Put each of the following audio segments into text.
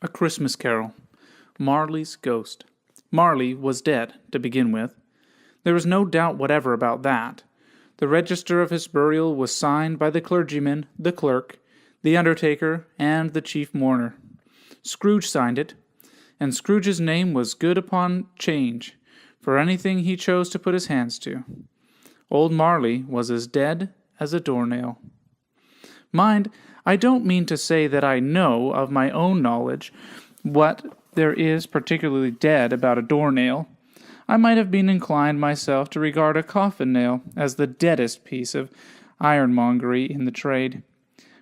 A Christmas Carol. Marley's Ghost. Marley was dead, to begin with. There was no doubt whatever about that. The register of his burial was signed by the clergyman, the clerk, the undertaker, and the chief mourner. Scrooge signed it, and Scrooge's name was good upon 'change for anything he chose to put his hands to. Old Marley was as dead as a doornail. Mind, I don't mean to say that I know, of my own knowledge, what there is particularly dead about a doornail. I might have been inclined myself to regard a coffin-nail as the deadest piece of ironmongery in the trade.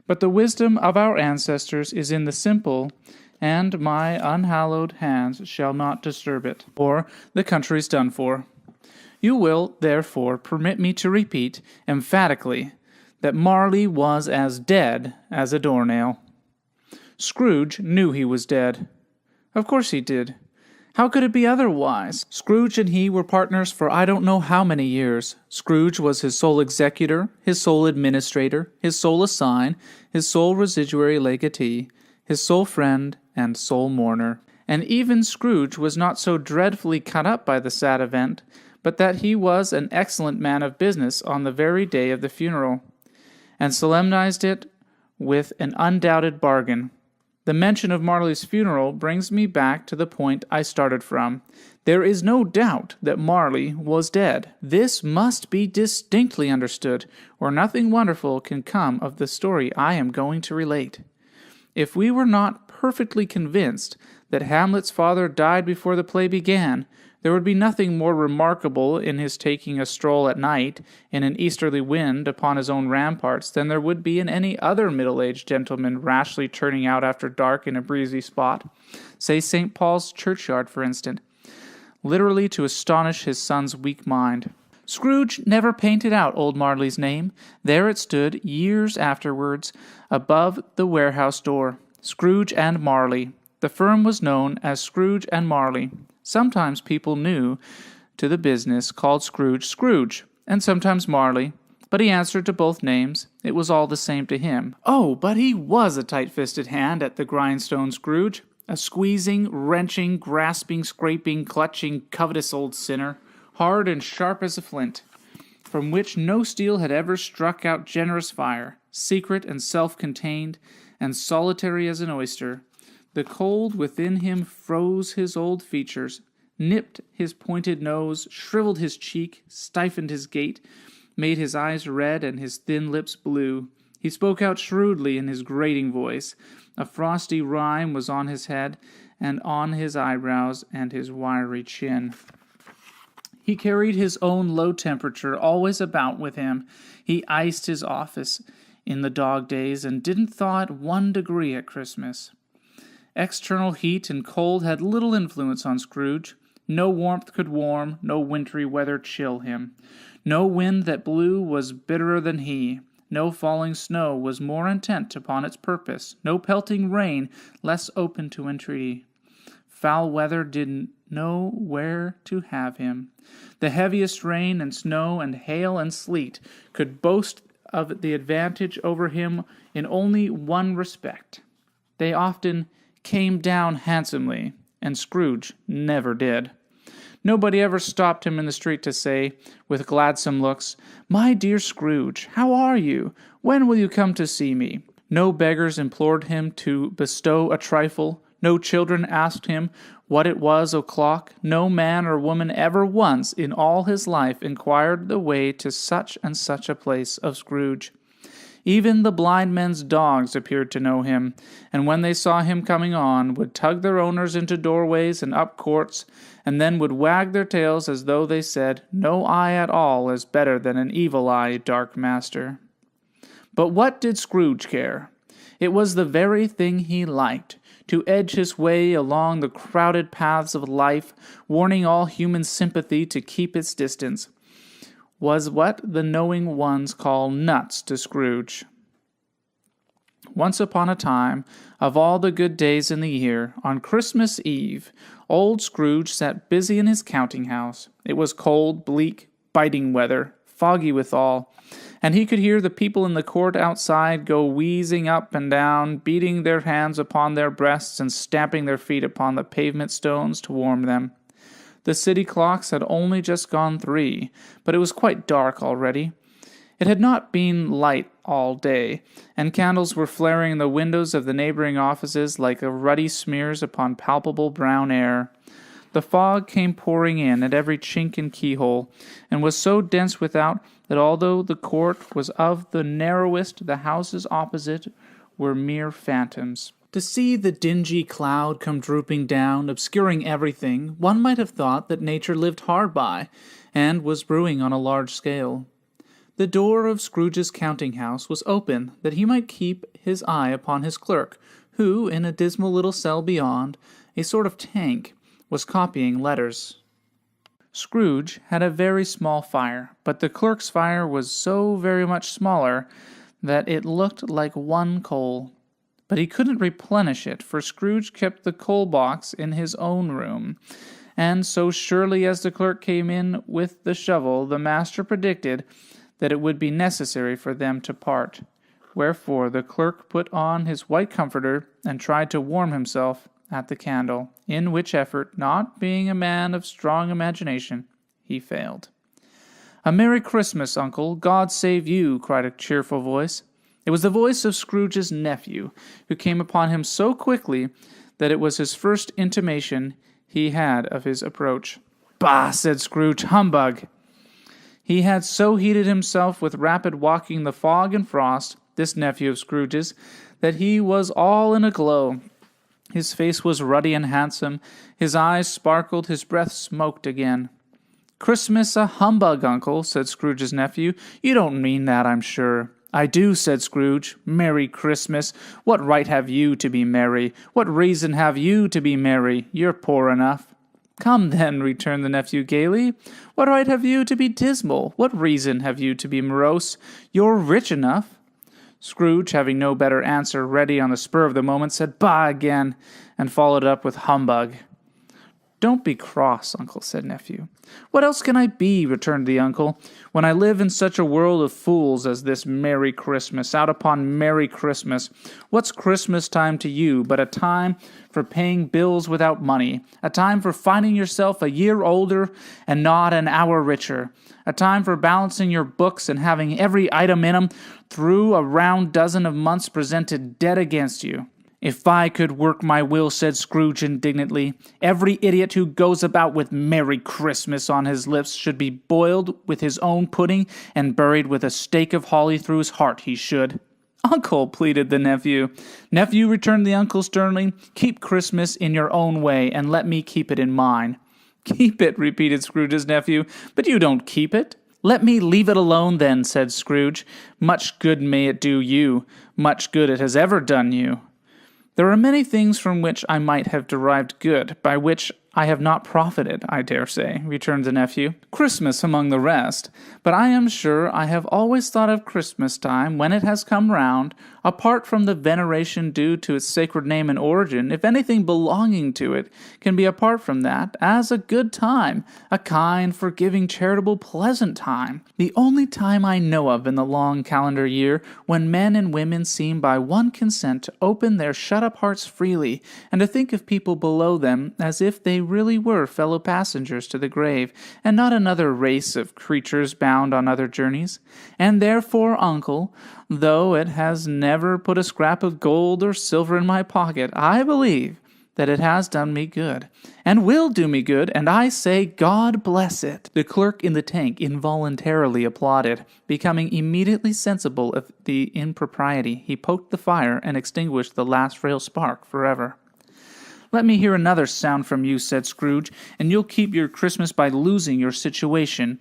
But the wisdom of our ancestors is in the simple, and my unhallowed hands shall not disturb it, or the country's done for. You will, therefore, permit me to repeat, emphatically, that Marley was as dead as a doornail. Scrooge knew he was dead. Of course he did. How could it be otherwise? Scrooge and he were partners for I don't know how many years. Scrooge was his sole executor, his sole administrator, his sole assign, his sole residuary legatee, his sole friend, and sole mourner. And even Scrooge was not so dreadfully cut up by the sad event, but that he was an excellent man of business on the very day of the funeral, and solemnized it with an undoubted bargain. The mention of Marley's funeral brings me back to the point I started from. There is no doubt that Marley was dead. This must be distinctly understood, or nothing wonderful can come of the story I am going to relate. If we were not perfectly convinced that Hamlet's father died before the play began, there would be nothing more remarkable in his taking a stroll at night in an easterly wind upon his own ramparts than there would be in any other middle-aged gentleman rashly turning out after dark in a breezy spot, say St. Paul's churchyard, for instance, literally to astonish his son's weak mind. Scrooge never painted out old Marley's name. There it stood, years afterwards, above the warehouse door. Scrooge and Marley. The firm was known as Scrooge and Marley. Sometimes people new to the business called Scrooge Scrooge, and sometimes Marley, but he answered to both names. It was all the same to him. Oh, but he was a tight-fisted hand at the grindstone, Scrooge. A squeezing, wrenching, grasping, scraping, clutching, covetous old sinner, hard and sharp as a flint, from which no steel had ever struck out generous fire, secret and self-contained, and solitary as an oyster. The cold within him froze his old features, nipped his pointed nose, shriveled his cheek, stiffened his gait, made his eyes red and his thin lips blue. He spoke out shrewdly in his grating voice. A frosty rime was on his head, and on his eyebrows and his wiry chin. He carried his own low temperature always about with him. He iced his office in the dog days, and didn't thaw it 1 degree at Christmas. External heat and cold had little influence on Scrooge. No warmth could warm, no wintry weather chill him. No wind that blew was bitterer than he. No falling snow was more intent upon its purpose. No pelting rain less open to entreaty. Foul weather didn't know where to have him. The heaviest rain and snow and hail and sleet could boast of the advantage over him in only one respect. They often came down handsomely, and Scrooge never did. Nobody ever stopped him in the street to say, with gladsome looks, "My dear Scrooge, how are you? When will you come to see me?" No beggars implored him to bestow a trifle. No children asked him what it was o'clock. No man or woman ever once in all his life inquired the way to such and such a place of Scrooge. Even the blind men's dogs appeared to know him, and when they saw him coming on, would tug their owners into doorways and up courts, and then would wag their tails as though they said, "No eye at all is better than an evil eye, dark master." But what did Scrooge care? It was the very thing he liked, to edge his way along the crowded paths of life, warning all human sympathy to keep its distance, was what the knowing ones call nuts to Scrooge. Once upon a time, of all the good days in the year, on Christmas Eve, old Scrooge sat busy in his counting-house. It was cold, bleak, biting weather, foggy withal, and he could hear the people in the court outside go wheezing up and down, beating their hands upon their breasts and stamping their feet upon the pavement stones to warm them. The city clocks had only just gone 3, but it was quite dark already. It had not been light all day, and candles were flaring in the windows of the neighboring offices like ruddy smears upon palpable brown air. The fog came pouring in at every chink and keyhole, and was so dense without that although the court was of the narrowest, the houses opposite were mere phantoms. To see the dingy cloud come drooping down, obscuring everything, one might have thought that nature lived hard by, and was brewing on a large scale. The door of Scrooge's counting-house was open, that he might keep his eye upon his clerk, who, in a dismal little cell beyond, a sort of tank, was copying letters. Scrooge had a very small fire, but the clerk's fire was so very much smaller that it looked like one coal. But he couldn't replenish it, for Scrooge kept the coal-box in his own room, and so surely as the clerk came in with the shovel, the master predicted that it would be necessary for them to part. Wherefore the clerk put on his white comforter and tried to warm himself at the candle, in which effort, not being a man of strong imagination, he failed. "A Merry Christmas, Uncle! God save you!" cried a cheerful voice. It was the voice of Scrooge's nephew, who came upon him so quickly that it was his first intimation he had of his approach. "Bah!" said Scrooge. "Humbug!" He had so heated himself with rapid walking the fog and frost, this nephew of Scrooge's, that he was all in a glow. His face was ruddy and handsome, his eyes sparkled, his breath smoked again. "Christmas a humbug, Uncle," said Scrooge's nephew. "You don't mean that, I'm sure." "I do," said Scrooge. "Merry Christmas! What right have you to be merry? What reason have you to be merry? You're poor enough." "Come, then," returned the nephew gaily. "What right have you to be dismal? What reason have you to be morose? You're rich enough." Scrooge, having no better answer ready on the spur of the moment, said "Bah!" again, and followed up with "Humbug." "Don't be cross, Uncle," said nephew. "What else can I be," returned the uncle, "when I live in such a world of fools as this Merry Christmas, out upon Merry Christmas? What's Christmas time to you but a time for paying bills without money, a time for finding yourself a year older and not an hour richer, a time for balancing your books and having every item in 'em through a round dozen of months presented dead against you?" "If I could work my will," said Scrooge indignantly, "every idiot who goes about with Merry Christmas on his lips should be boiled with his own pudding and buried with a stake of holly through his heart, he should." "Uncle," pleaded the nephew. "Nephew," returned the uncle sternly, "keep Christmas in your own way, and let me keep it in mine." "Keep it," repeated Scrooge's nephew, "but you don't keep it." "Let me leave it alone, then," said Scrooge. "Much good may it do you, much good it has ever done you." "There are many things from which I might have derived good, by which I have not profited, I dare say," returned the nephew. "Christmas among the rest. But I am sure I have always thought of Christmas time, when it has come round, apart from the veneration due to its sacred name and origin, if anything belonging to it can be apart from that, as a good time, a kind, forgiving, charitable, pleasant time. The only time I know of in the long calendar year when men and women seem by one consent to open their shut-up hearts freely, and to think of people below them as if they really were fellow passengers to the grave, and not another race of creatures bound on other journeys. And therefore, Uncle, though it has never put a scrap of gold or silver in my pocket, I believe that it has done me good, and will do me good, and I say God bless it." The clerk in the tank involuntarily applauded. Becoming immediately sensible of the impropriety, he poked the fire and extinguished the last frail spark forever. "Let me hear another sound from you," said Scrooge, "and you'll keep your Christmas by losing your situation.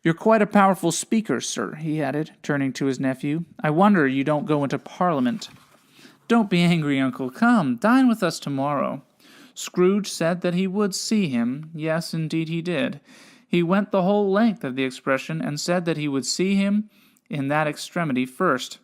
You're quite a powerful speaker, sir," he added, turning to his nephew. "I wonder you don't go into Parliament." "Don't be angry, Uncle. Come, dine with us tomorrow." Scrooge said that he would see him. Yes, indeed he did. He went the whole length of the expression, and said that he would see him in that extremity first.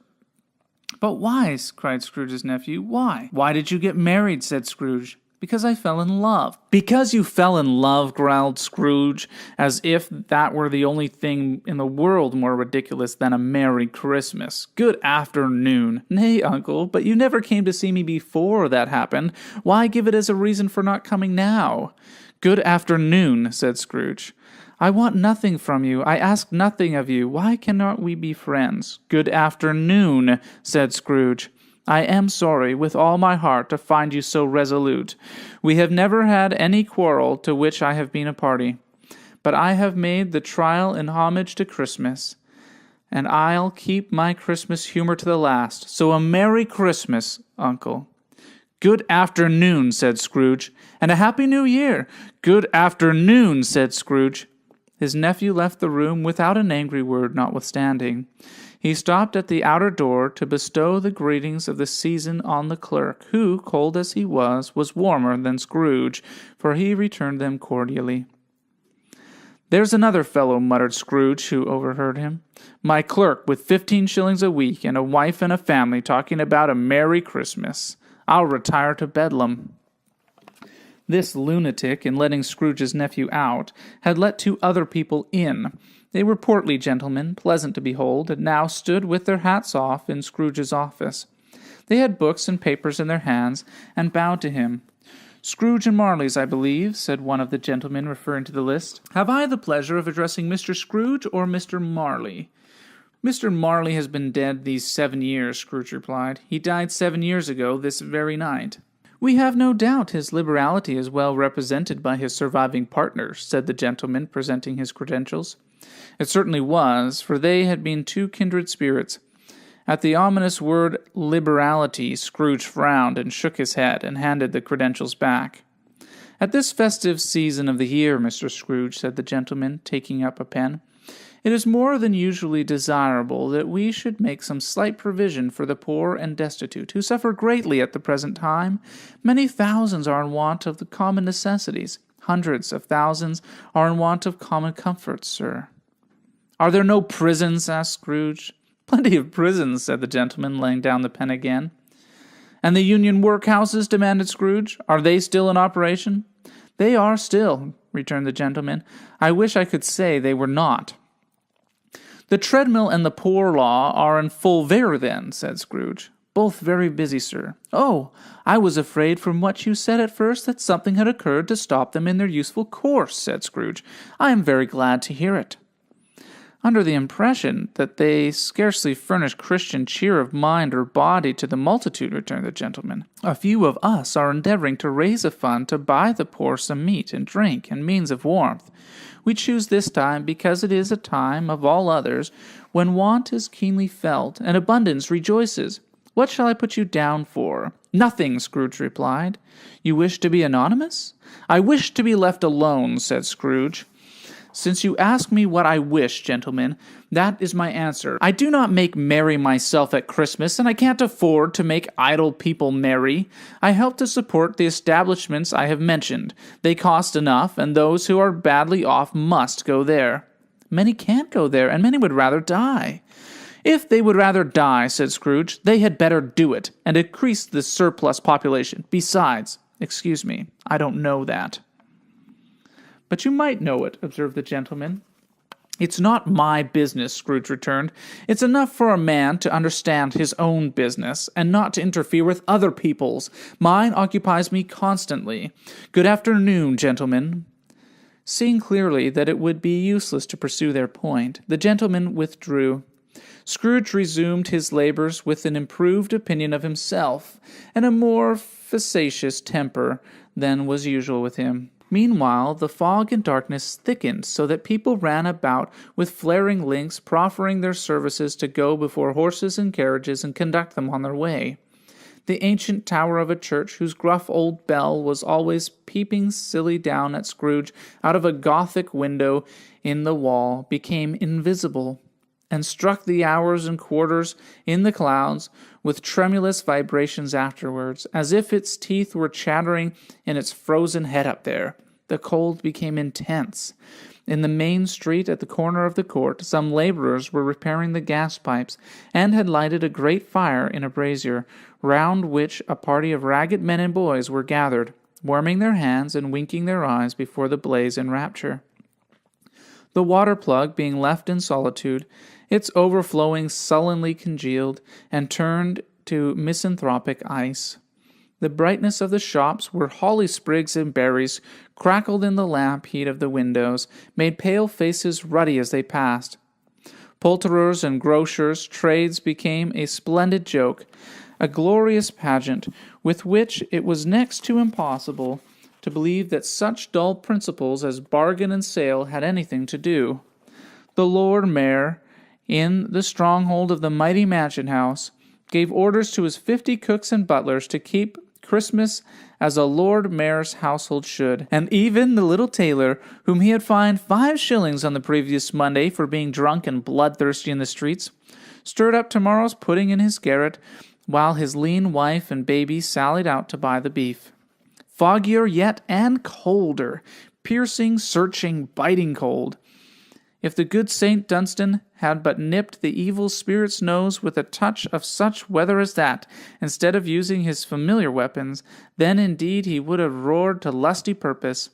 "But why?" cried Scrooge's nephew. "Why?" "Why did you get married?" said Scrooge. Because I fell in love. Because you fell in love, growled Scrooge, as if that were the only thing in the world more ridiculous than a Merry Christmas. Good afternoon. Nay, uncle, but you never came to see me before that happened. Why give it as a reason for not coming now? Good afternoon, said Scrooge. I want nothing from you. I ask nothing of you. Why cannot we be friends? Good afternoon, said Scrooge. I am sorry with all my heart to find you so resolute. We have never had any quarrel to which I have been a party. But I have made the trial in homage to Christmas, and I'll keep my Christmas humor to the last. So a Merry Christmas, uncle. Good afternoon, said Scrooge, and a Happy New Year. Good afternoon, said Scrooge. His nephew left the room without an angry word notwithstanding. He stopped at the outer door to bestow the greetings of the season on the clerk, who, cold as he was warmer than Scrooge, for he returned them cordially. There's another fellow, muttered Scrooge, who overheard him. My clerk, with 15 shillings a week, and a wife and a family, talking about a Merry Christmas. I'll retire to Bedlam. This lunatic, in letting Scrooge's nephew out, had let 2 other people in. They were portly gentlemen, pleasant to behold, and now stood with their hats off in Scrooge's office. They had books and papers in their hands, and bowed to him. Scrooge and Marley's, I believe, said one of the gentlemen, referring to the list. Have I the pleasure of addressing Mr. Scrooge or Mr. Marley? Mr. Marley has been dead these 7 years, Scrooge replied. He died 7 years ago this very night. We have no doubt his liberality is well represented by his surviving partners, said the gentleman, presenting his credentials. It certainly was, for they had been 2 kindred spirits. At the ominous word liberality, Scrooge frowned and shook his head and handed the credentials back. At this festive season of the year, Mr. Scrooge, said the gentleman, taking up a pen, it is more than usually desirable that we should make some slight provision for the poor and destitute, who suffer greatly at the present time. Many thousands are in want of the common necessities. Hundreds of thousands are in want of common comforts, sir. Are there no prisons? Asked Scrooge. Plenty of prisons, said the gentleman, laying down the pen again. And the union workhouses? Demanded Scrooge. Are they still in operation? They are still, returned the gentleman. I wish I could say they were not. The treadmill and the poor law are in full vigor, then, said Scrooge. Both very busy, sir. Oh, I was afraid from what you said at first that something had occurred to stop them in their useful course, said Scrooge. I am very glad to hear it. Under the impression that they scarcely furnish Christian cheer of mind or body to the multitude, returned the gentleman, a few of us are endeavoring to raise a fund to buy the poor some meat and drink and means of warmth. We choose this time because it is a time, of all others, when want is keenly felt and abundance rejoices. What shall I put you down for? Nothing, Scrooge replied. You wish to be anonymous? I wish to be left alone, said Scrooge. Since you ask me what I wish, gentlemen, that is my answer. I do not make merry myself at Christmas, and I can't afford to make idle people merry. I help to support the establishments I have mentioned. They cost enough, and those who are badly off must go there. Many can't go there, and many would rather die. If they would rather die, said Scrooge, they had better do it, and increase the surplus population. Besides, excuse me, I don't know that. But you might know it, observed the gentleman. It's not my business, Scrooge returned. It's enough for a man to understand his own business, and not to interfere with other people's. Mine occupies me constantly. Good afternoon, gentlemen. Seeing clearly that it would be useless to pursue their point, the gentleman withdrew. Scrooge resumed his labors with an improved opinion of himself, and a more facetious temper than was usual with him. Meanwhile, the fog and darkness thickened, so that people ran about with flaring links, proffering their services to go before horses and carriages and conduct them on their way. The ancient tower of a church, whose gruff old bell was always peeping silly down at Scrooge out of a Gothic window in the wall, became invisible, and struck the hours and quarters in the clouds with tremulous vibrations afterwards, as if its teeth were chattering in its frozen head up there. The cold became intense. In the main street at the corner of the court, some laborers were repairing the gas pipes, and had lighted a great fire in a brazier, round which a party of ragged men and boys were gathered. warming their hands and winking their eyes before the blaze in rapture. The water plug being left in solitude, its overflowing sullenly congealed and turned to misanthropic ice. The brightness of the shops, where holly sprigs and berries crackled in the lamp heat of the windows, made pale faces ruddy as they passed. Poulterers' and grocers' trades became a splendid joke, a glorious pageant, with which it was next to impossible to believe that such dull principles as bargain and sale had anything to do. The Lord Mayor, in the stronghold of the mighty mansion house, gave orders to his 50 cooks and butlers to keep Christmas as a Lord Mayor's household should, and even the little tailor, whom he had fined 5 shillings on the previous Monday for being drunk and bloodthirsty in the streets, stirred up tomorrow's pudding in his garret, while his lean wife and baby sallied out to buy the beef. Foggier yet and colder, piercing, searching, biting cold. If the good Saint Dunstan had but nipped the evil spirit's nose with a touch of such weather as that, instead of using his familiar weapons, then indeed he would have roared to lusty purpose.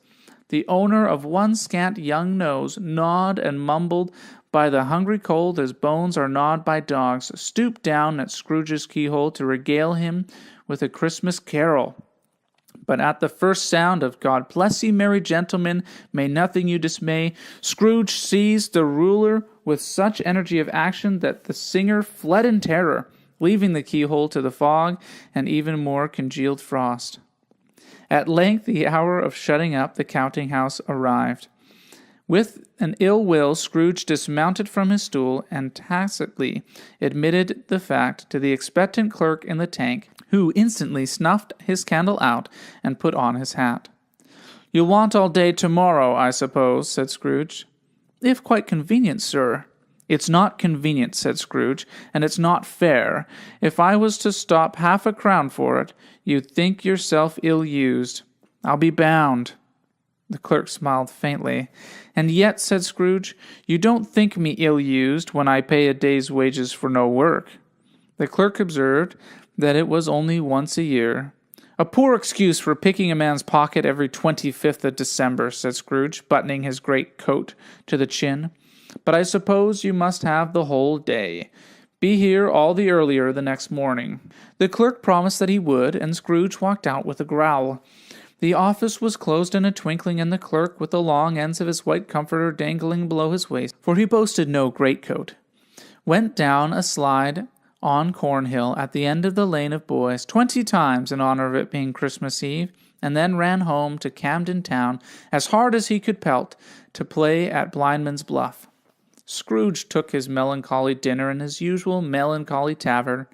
The owner of one scant young nose, gnawed and mumbled by the hungry cold as bones are gnawed by dogs, stooped down at Scrooge's keyhole to regale him with a Christmas carol. But at the first sound of "God bless ye, merry gentlemen, may nothing you dismay," Scrooge seized the ruler with such energy of action that the singer fled in terror, leaving the keyhole to the fog and even more congealed frost. At length the hour of shutting up the counting-house arrived. With an ill will, Scrooge dismounted from his stool and tacitly admitted the fact to the expectant clerk in the tank, who instantly snuffed his candle out and put on his hat. "You'll want all day tomorrow, I suppose," said Scrooge. "If quite convenient, sir." "It's not convenient," said Scrooge, "and it's not fair. If I was to stop half a crown for it, you'd think yourself ill-used. I'll be bound." The clerk smiled faintly. "And yet," said Scrooge, "you don't think me ill-used when I pay a day's wages for no work." The clerk observed that it was only once a year. "A poor excuse for picking a man's pocket every 25th of December," said Scrooge, buttoning his great coat to the chin. "But I suppose you must have the whole day. Be here all the earlier the next morning." The clerk promised that he would, and Scrooge walked out with a growl. The office was closed in a twinkling, and the clerk, with the long ends of his white comforter dangling below his waist, for he boasted no greatcoat, went down a slide on Cornhill at the end of the Lane of Boys 20 times in honor of it being Christmas Eve, and then ran home to Camden Town as hard as he could pelt to play at Blindman's Bluff. Scrooge took his melancholy dinner in his usual melancholy tavern,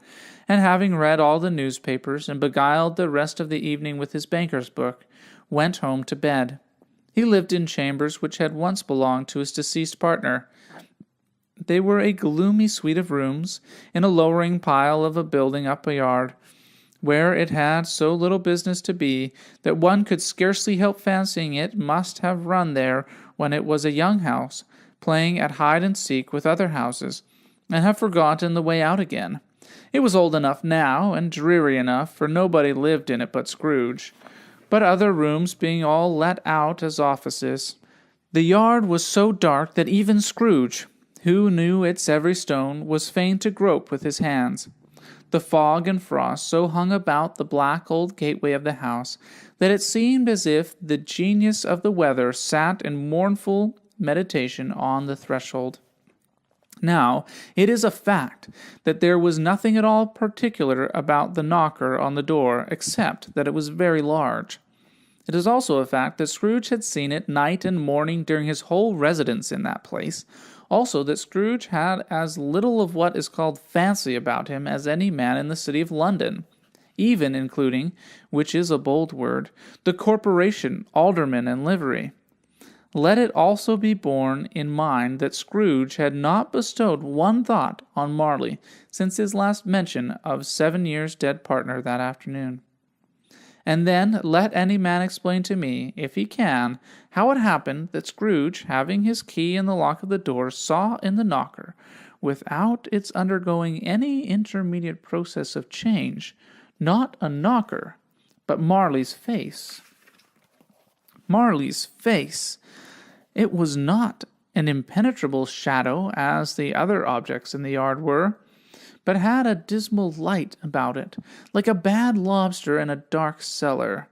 and having read all the newspapers and beguiled the rest of the evening with his banker's book, went home to bed. He lived in chambers which had once belonged to his deceased partner. They were a gloomy suite of rooms in a lowering pile of a building up a yard, where it had so little business to be that one could scarcely help fancying it must have run there when it was a young house, playing at hide-and-seek with other houses, and have forgotten the way out again. It was old enough now, and dreary enough, for nobody lived in it but Scrooge, but other rooms being all let out as offices. The yard was so dark that even Scrooge, who knew its every stone, was fain to grope with his hands. The fog and frost so hung about the black old gateway of the house that it seemed as if the genius of the weather sat in mournful meditation on the threshold. Now, it is a fact that there was nothing at all particular about the knocker on the door, except that it was very large. It is also a fact that Scrooge had seen it night and morning during his whole residence in that place. Also that Scrooge had as little of what is called fancy about him as any man in the city of London, even including, which is a bold word, the corporation, aldermen, and livery. Let it also be borne in mind that Scrooge had not bestowed one thought on Marley since his last mention of 7 years' dead partner that afternoon. And then let any man explain to me, if he can, how it happened that Scrooge, having his key in the lock of the door, saw in the knocker, without its undergoing any intermediate process of change, not a knocker, but Marley's face. Marley's face! It was not an impenetrable shadow as the other objects in the yard were, but had a dismal light about it, like a bad lobster in a dark cellar.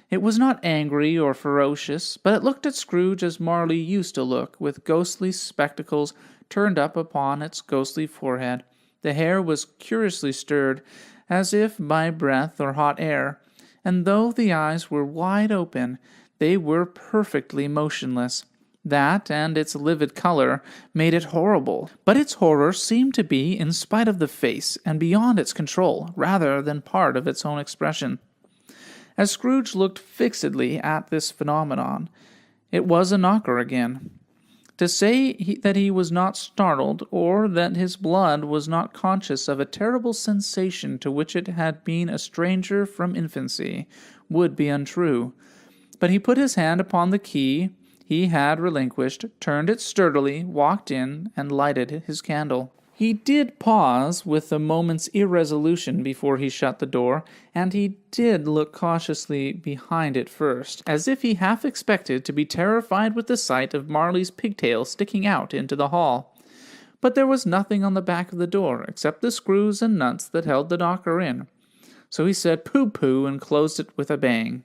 It was not angry or ferocious, but it looked at Scrooge as Marley used to look, with ghostly spectacles turned up upon its ghostly forehead. The hair was curiously stirred, as if by breath or hot air, and though the eyes were wide open, they were perfectly motionless. That, and its livid color, made it horrible, but its horror seemed to be in spite of the face, and beyond its control, rather than part of its own expression. As Scrooge looked fixedly at this phenomenon, it was a knocker again. To say that he was not startled, or that his blood was not conscious of a terrible sensation to which it had been a stranger from infancy, would be untrue. But he put his hand upon the key he had relinquished, turned it sturdily, walked in, and lighted his candle. He did pause with a moment's irresolution before he shut the door, and he did look cautiously behind it first, as if he half expected to be terrified with the sight of Marley's pigtail sticking out into the hall. But there was nothing on the back of the door, except the screws and nuts that held the knocker in. So he said pooh-pooh and closed it with a bang.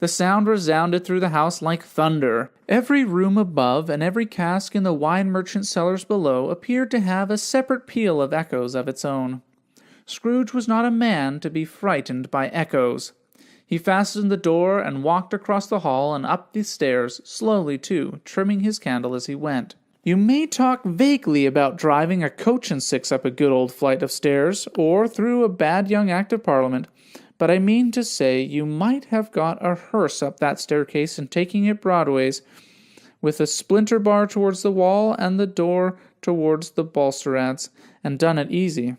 The sound resounded through the house like thunder. Every room above and every cask in the wine merchant cellars below appeared to have a separate peal of echoes of its own. Scrooge was not a man to be frightened by echoes. He fastened the door and walked across the hall and up the stairs, slowly too, trimming his candle as he went. You may talk vaguely about driving a coach and six up a good old flight of stairs, or through a bad young Act of Parliament, but I mean to say you might have got a hearse up that staircase and taking it broadways, with a splinter bar towards the wall and the door towards the balustrades, and done it easy.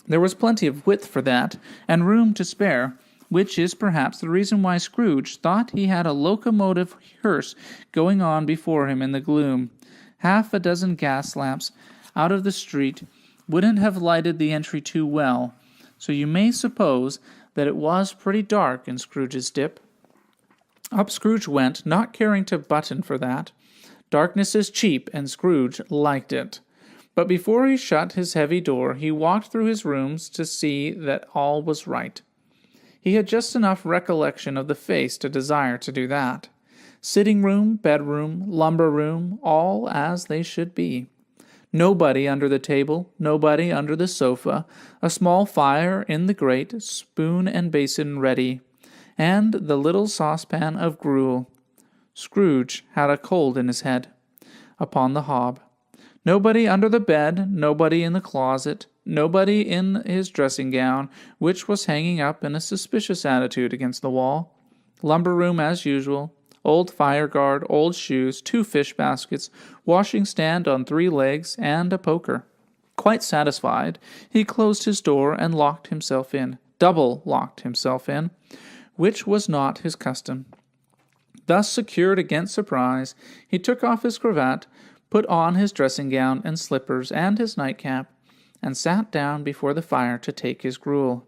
There was plenty of width for that, and room to spare, which is perhaps the reason why Scrooge thought he had a locomotive hearse going on before him in the gloom. Half a dozen gas lamps out of the street wouldn't have lighted the entry too well, so you may suppose that it was pretty dark in Scrooge's dip. Up Scrooge went, not caring to button for that. Darkness is cheap, and Scrooge liked it. But before he shut his heavy door, he walked through his rooms to see that all was right. He had just enough recollection of the face to desire to do that. Sitting room, bedroom, lumber room, all as they should be. Nobody under the table, nobody under the sofa, a small fire in the grate, spoon and basin ready, and the little saucepan of gruel. Scrooge had a cold in his head. Upon the hob. Nobody under the bed, nobody in the closet, nobody in his dressing gown, which was hanging up in a suspicious attitude against the wall. Lumber room as usual. Old fire guard, old shoes, 2 fish baskets, washing stand on 3 legs, and a poker. Quite satisfied, he closed his door and locked himself in, double locked himself in, which was not his custom. Thus secured against surprise, he took off his cravat, put on his dressing gown and slippers and his nightcap, and sat down before the fire to take his gruel.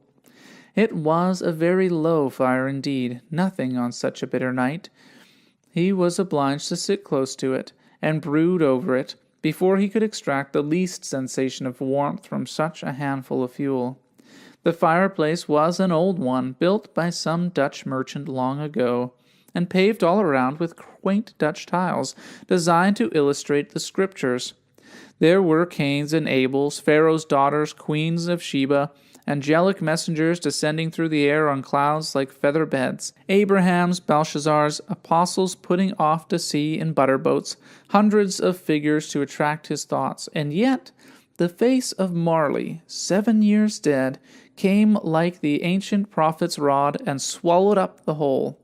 It was a very low fire indeed, nothing on such a bitter night. He was obliged to sit close to it, and brood over it, before he could extract the least sensation of warmth from such a handful of fuel. The fireplace was an old one, built by some Dutch merchant long ago, and paved all around with quaint Dutch tiles, designed to illustrate the Scriptures. There were Cains and Abels, Pharaoh's daughters, queens of Sheba, angelic messengers descending through the air on clouds like feather beds, Abraham's, Belshazzar's, apostles putting off to sea in butter boats, hundreds of figures to attract his thoughts, and yet the face of Marley, 7 years dead, came like the ancient prophet's rod and swallowed up the whole.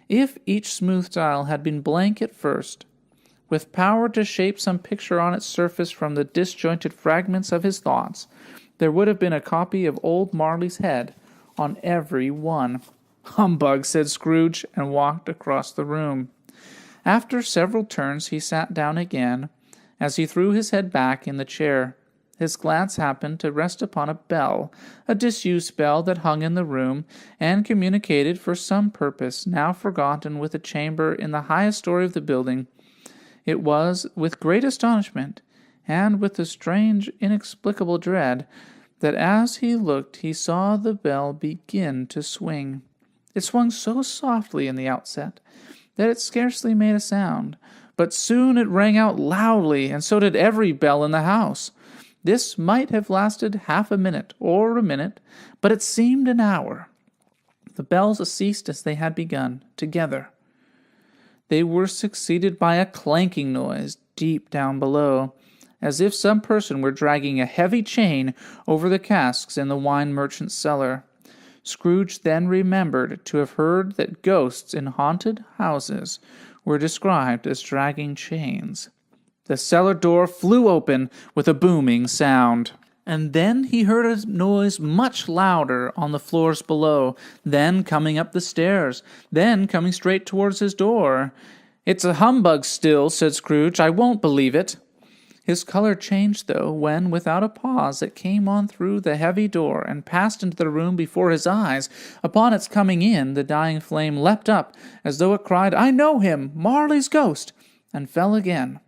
If each smooth tile had been blank at first, with power to shape some picture on its surface from the disjointed fragments of his thoughts, there would have been a copy of old Marley's head on every one. "Humbug," said Scrooge, and walked across the room. After several turns he sat down again, as he threw his head back in the chair, his glance happened to rest upon a bell, a disused bell that hung in the room, and communicated for some purpose now forgotten with a chamber in the highest story of the building. It was with great astonishment, and with a strange, inexplicable dread, that as he looked he saw the bell begin to swing. It swung so softly in the outset that it scarcely made a sound, but soon it rang out loudly, and so did every bell in the house. This might have lasted half a minute or a minute, but it seemed an hour. The bells ceased as they had begun, together. They were succeeded by a clanking noise deep down below, as if some person were dragging a heavy chain over the casks in the wine merchant's cellar. Scrooge then remembered to have heard that ghosts in haunted houses were described as dragging chains. The cellar door flew open with a booming sound. And then he heard a noise much louder on the floors below, then coming up the stairs, then coming straight towards his door. "It's a humbug still," said Scrooge. "I won't believe it." His color changed, though, when, without a pause, it came on through the heavy door and passed into the room before his eyes. Upon its coming in, the dying flame leapt up, as though it cried, "I know him, Marley's ghost," and fell again.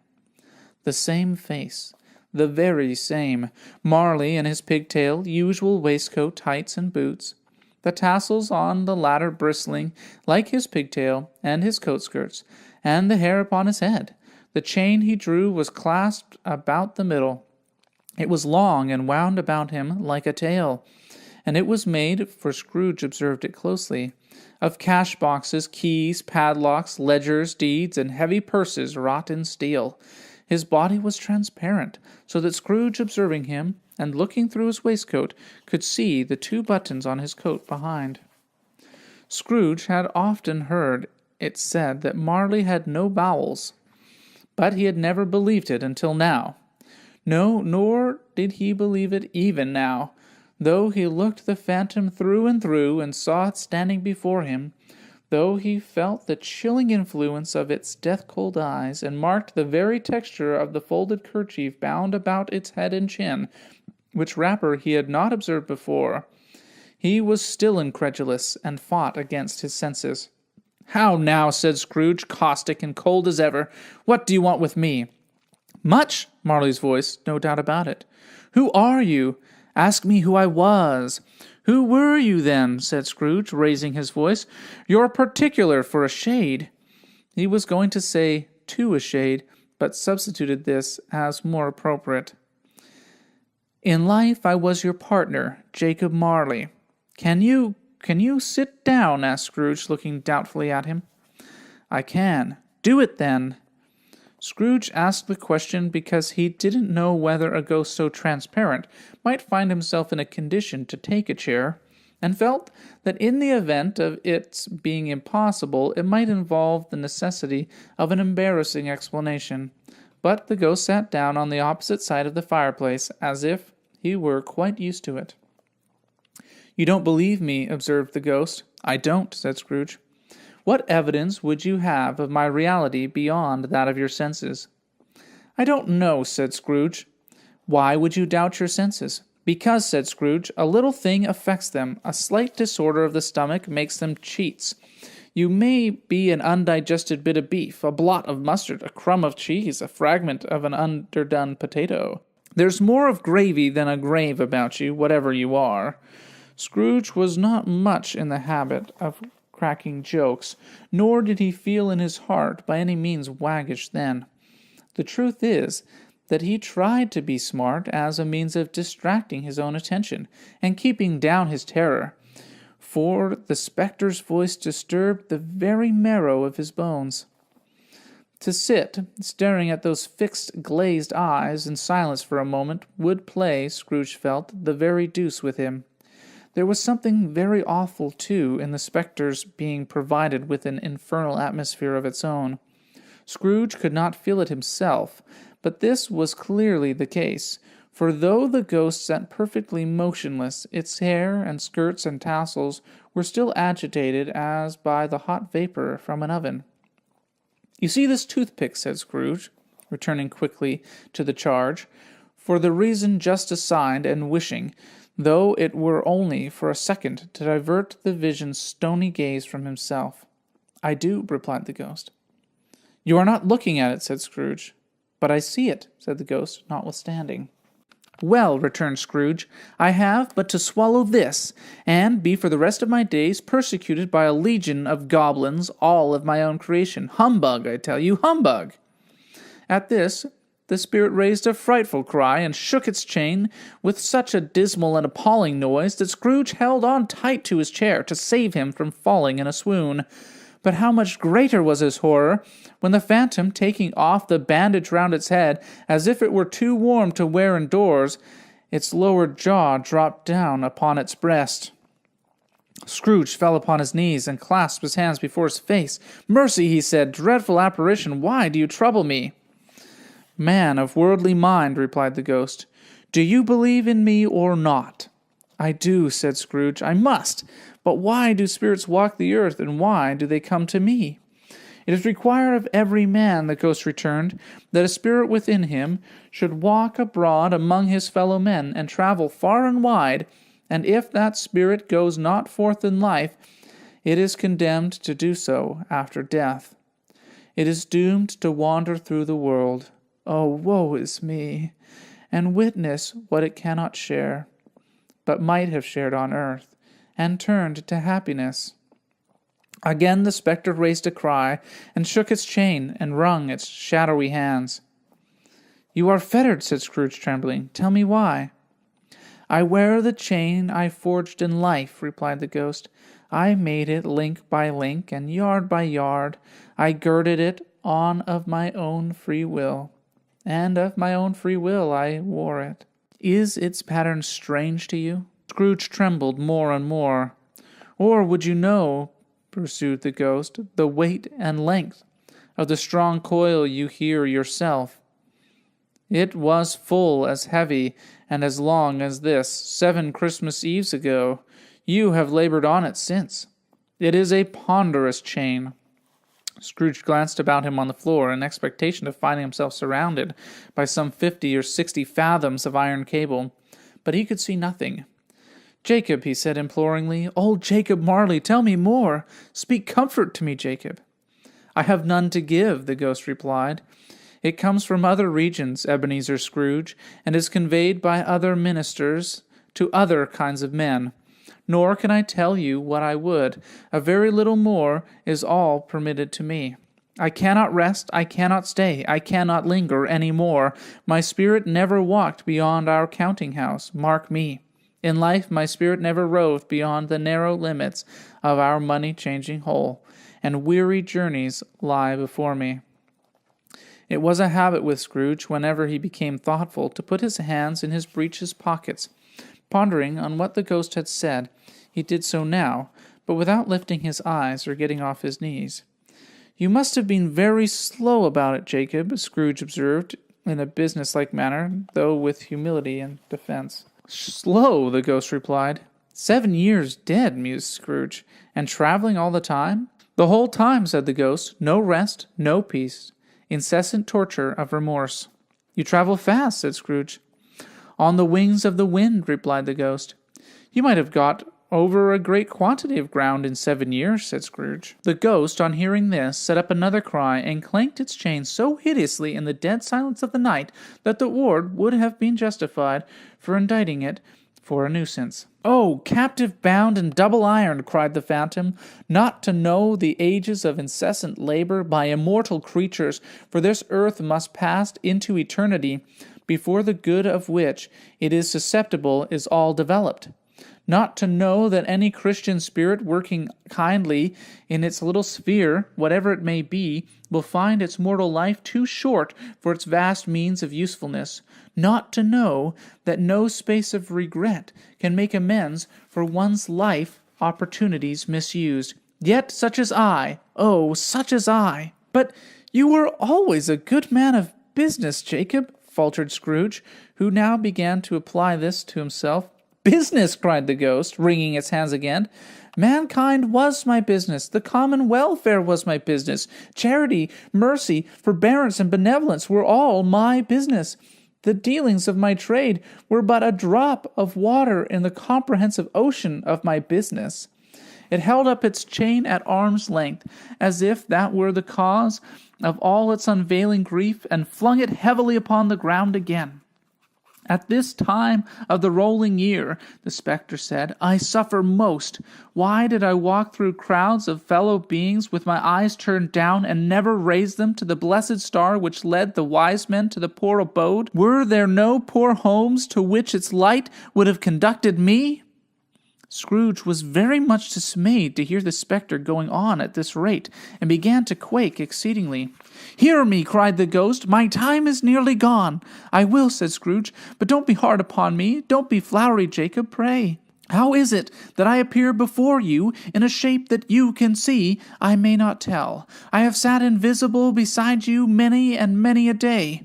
The same face, the very same. Marley in his pigtail, usual waistcoat, tights, and boots, the tassels on the latter bristling like his pigtail and his coat skirts, and the hair upon his head. The chain he drew was clasped about the middle. It was long and wound about him like a tail, and it was made, for Scrooge observed it closely, of cash boxes, keys, padlocks, ledgers, deeds, and heavy purses wrought in steel. His body was transparent, so that Scrooge, observing him, and looking through his waistcoat, could see the 2 buttons on his coat behind. Scrooge had often heard it said that Marley had no bowels, but he had never believed it until now. No, nor did he believe it even now, though he looked the phantom through and through and saw it standing before him, though he felt the chilling influence of its death-cold eyes, and marked the very texture of the folded kerchief bound about its head and chin, which wrapper he had not observed before. He was still incredulous, and fought against his senses. "How now?" said Scrooge, caustic and cold as ever. "What do you want with me?" "Much," Marley's voice, no doubt about it. "Who are you? Ask me who I was." "Who were you, then?" said Scrooge, raising his voice. "You're particular for a shade." He was going to say "to a shade," but substituted this as more appropriate. "In life I was your partner, Jacob Marley. Can you sit down?" asked Scrooge, looking doubtfully at him. "I can." "Do it, then." Scrooge asked the question because he didn't know whether a ghost so transparent might find himself in a condition to take a chair, and felt that in the event of its being impossible, it might involve the necessity of an embarrassing explanation. But the ghost sat down on the opposite side of the fireplace, as if he were quite used to it. "You don't believe me," observed the ghost. "I don't," said Scrooge. "What evidence would you have of my reality beyond that of your senses?" "I don't know," said Scrooge. "Why would you doubt your senses?" "Because," said Scrooge, "a little thing affects them. A slight disorder of the stomach makes them cheats. You may be an undigested bit of beef, a blot of mustard, a crumb of cheese, a fragment of an underdone potato. There's more of gravy than a grave about you, whatever you are." Scrooge was not much in the habit of cracking jokes, nor did he feel in his heart by any means waggish then. The truth is that he tried to be smart as a means of distracting his own attention and keeping down his terror, for the spectre's voice disturbed the very marrow of his bones. To sit staring at those fixed, glazed eyes in silence for a moment would play, Scrooge felt, the very deuce with him. There was something very awful, too, in the spectre's being provided with an infernal atmosphere of its own. Scrooge could not feel it himself, but this was clearly the case, for though the ghost sat perfectly motionless, its hair and skirts and tassels were still agitated as by the hot vapor from an oven. "You see this toothpick," said Scrooge, returning quickly to the charge, for the reason just assigned, and wishing, though it were only for a second, to divert the vision's stony gaze from himself. "I do," replied the ghost. "You are not looking at it," said Scrooge. "But I see it," said the ghost, notwithstanding. "Well," returned Scrooge, "I have but to swallow this, and be for the rest of my days persecuted by a legion of goblins, all of my own creation. Humbug, I tell you, humbug!" At this, the spirit raised a frightful cry, and shook its chain with such a dismal and appalling noise that Scrooge held on tight to his chair to save him from falling in a swoon. But how much greater was his horror when the phantom, taking off the bandage round its head, as if it were too warm to wear indoors, its lower jaw dropped down upon its breast. Scrooge fell upon his knees and clasped his hands before his face. "Mercy," he said, "dreadful apparition, why do you trouble me?" "Man of worldly mind," replied the ghost, "do you believe in me or not?" "I do," said Scrooge. "I must. But why do spirits walk the earth, and why do they come to me?" "It is required of every man," the ghost returned, "that a spirit within him should walk abroad among his fellow men, and travel far and wide, and if that spirit goes not forth in life, it is condemned to do so after death. It is doomed to wander through the world. Oh, woe is me! And witness what it cannot share, but might have shared on earth, and turned to happiness." Again the spectre raised a cry, and shook its chain, and wrung its shadowy hands. "You are fettered," said Scrooge, trembling. "Tell me why." "I wear the chain I forged in life," replied the ghost. "I made it link by link, and yard by yard. I girded it on of my own free will, and of my own free will I wore it. Is its pattern strange to you?" Scrooge trembled more and more. "Or would you know," pursued the ghost, "the weight and length of the strong coil you hear yourself? It was full as heavy and as long as this 7 Christmas Eves ago. You have labored on it since. It is a ponderous chain." Scrooge glanced about him on the floor in expectation of finding himself surrounded by some 50 or 60 fathoms of iron cable, but he could see nothing. "Jacob," he said imploringly, "old Jacob Marley, tell me more. Speak comfort to me, Jacob." "I have none to give," the ghost replied. "It comes from other regions, Ebenezer Scrooge, and is conveyed by other ministers to other kinds of men. Nor can I tell you what I would. A very little more is all permitted to me. I cannot rest, I cannot stay, I cannot linger any more. My spirit never walked beyond our counting-house, mark me. In life my spirit never roved beyond the narrow limits of our money-changing hole, and weary journeys lie before me." It was a habit with Scrooge, whenever he became thoughtful, to put his hands in his breeches pockets. Pondering on what the ghost had said, he did so now, but without lifting his eyes or getting off his knees. "You must have been very slow about it, Jacob," Scrooge observed, in a business-like manner, though with humility and defense. "Slow," the ghost replied. 7 years dead," mused Scrooge. "And traveling all the time?" "The whole time," said the ghost. "No rest, no peace. Incessant torture of remorse." "You travel fast," said Scrooge. "On the wings of the wind," replied the ghost. "You might have got over a great quantity of ground in 7 years," said Scrooge. The ghost, on hearing this, set up another cry, and clanked its chain so hideously in the dead silence of the night that the ward would have been justified for indicting it for a nuisance. "Oh, captive bound and double-ironed," cried the phantom, "not to know the ages of incessant labor by immortal creatures, for this earth must pass into eternity before the good of which it is susceptible is all developed. Not to know that any Christian spirit working kindly in its little sphere, whatever it may be, will find its mortal life too short for its vast means of usefulness. Not to know that no space of regret can make amends for one's life opportunities misused. Yet such as I, oh, such as I." "But you were always a good man of business, Jacob," faltered Scrooge, who now began to apply this to himself. "Business!" cried the ghost, wringing its hands again. "Mankind was my business. The common welfare was my business. Charity, mercy, forbearance, and benevolence were all my business. The dealings of my trade were but a drop of water in the comprehensive ocean of my business. It held up its chain at arm's length, as if that were the cause of all its unveiling grief, and flung it heavily upon the ground again. At this time of the rolling year, the spectre said, I suffer most. Why did I walk through crowds of fellow beings with my eyes turned down, and never raise them to the blessed star which led the wise men to the poor abode? Were there no poor homes to which its light would have conducted me? Scrooge was very much dismayed to hear the spectre going on at this rate, and began to quake exceedingly. Hear me, cried the ghost, my time is nearly gone. I will, said Scrooge, but don't be hard upon me. Don't be flowery, Jacob, pray. How is it that I appear before you in a shape that you can see? I may not tell. I have sat invisible beside you many and many a day.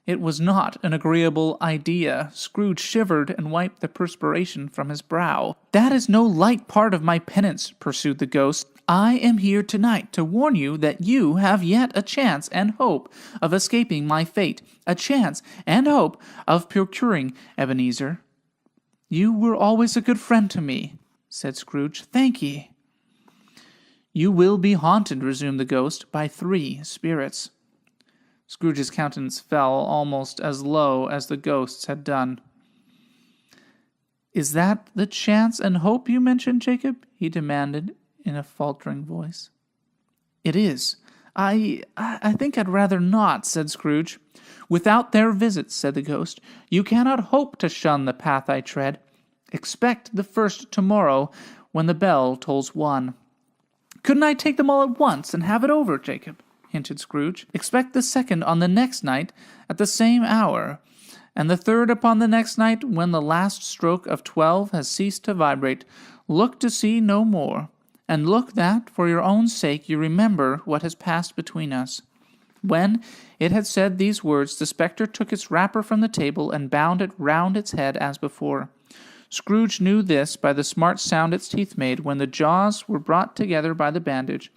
It was not an agreeable idea. Scrooge shivered and wiped the perspiration from his brow. That is no light part of my penance, pursued the ghost. I am here tonight to warn you that you have yet a chance and hope of escaping my fate, a chance and hope of procuring Ebenezer. You were always a good friend to me, said Scrooge. Thank ye. You will be haunted, resumed the ghost, by 3 spirits. Scrooge's countenance fell almost as low as the ghost's had done. Is that the chance and hope you mentioned, Jacob? He demanded in a faltering voice. It is. I think I'd rather not, said Scrooge. Without their visits, said the ghost, you cannot hope to shun the path I tread. Expect the first tomorrow when the bell tolls 1. Couldn't I take them all at once and have it over, Jacob? Hinted Scrooge. Expect the second on the next night at the same hour, and the third upon the next night when the last stroke of 12 has ceased to vibrate. Look to see no more, and look that, for your own sake, you remember what has passed between us. When it had said these words, the spectre took its wrapper from the table and bound it round its head as before. Scrooge knew this by the smart sound its teeth made when the jaws were brought together by the bandage.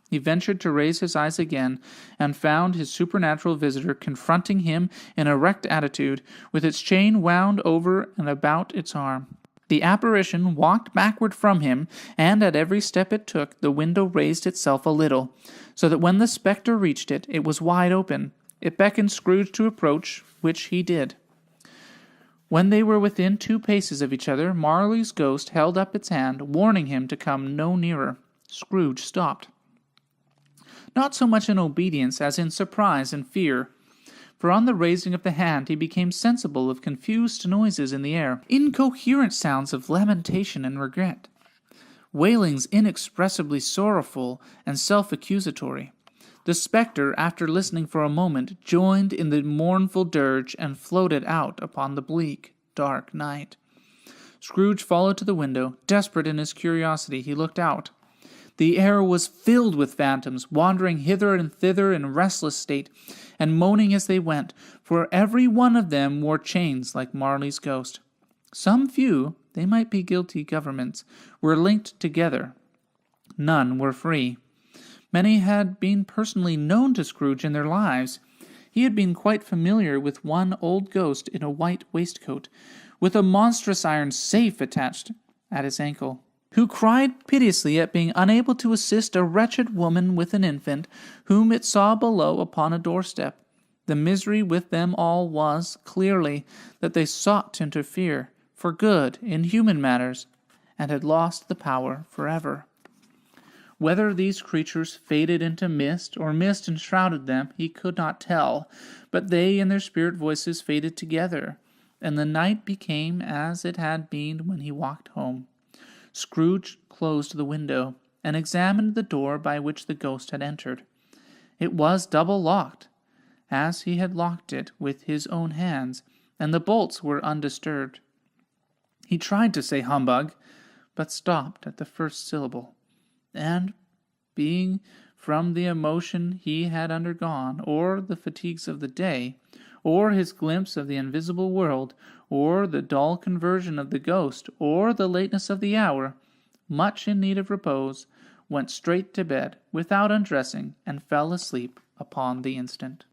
He ventured to raise his eyes again, and found his supernatural visitor confronting him in an erect attitude, with its chain wound over and about its arm. The apparition walked backward from him, and at every step it took, the window raised itself a little, so that when the spectre reached it, it was wide open. It beckoned Scrooge to approach, which he did. When they were within 2 paces of each other, Marley's ghost held up its hand, warning him to come no nearer. Scrooge stopped. Not so much in obedience as in surprise and fear, for on the raising of the hand he became sensible of confused noises in the air, incoherent sounds of lamentation and regret, wailings inexpressibly sorrowful and self-accusatory. The spectre, after listening for a moment, joined in the mournful dirge and floated out upon the bleak, dark night. Scrooge followed to the window. Desperate in his curiosity, he looked out. The air was filled with phantoms, wandering hither and thither in restless state, and moaning as they went, for every one of them wore chains like Marley's ghost. Some few, they might be guilty governments, were linked together. None were free. Many had been personally known to Scrooge in their lives. He had been quite familiar with one old ghost in a white waistcoat, with a monstrous iron safe attached at his ankle, who cried piteously at being unable to assist a wretched woman with an infant, whom it saw below upon a doorstep. The misery with them all was, clearly, that they sought to interfere, for good, in human matters, and had lost the power forever. Whether these creatures faded into mist, or mist enshrouded them, he could not tell, but they and their spirit voices faded together, and the night became as it had been when he walked home. Scrooge closed the window, and examined the door by which the ghost had entered. It was double-locked, as he had locked it with his own hands, and the bolts were undisturbed. He tried to say humbug, but stopped at the first syllable, and, being from the emotion he had undergone, or the fatigues of the day, or his glimpse of the invisible world, or the dull conversion of the ghost, or the lateness of the hour, much in need of repose, went straight to bed without undressing, and fell asleep upon the instant.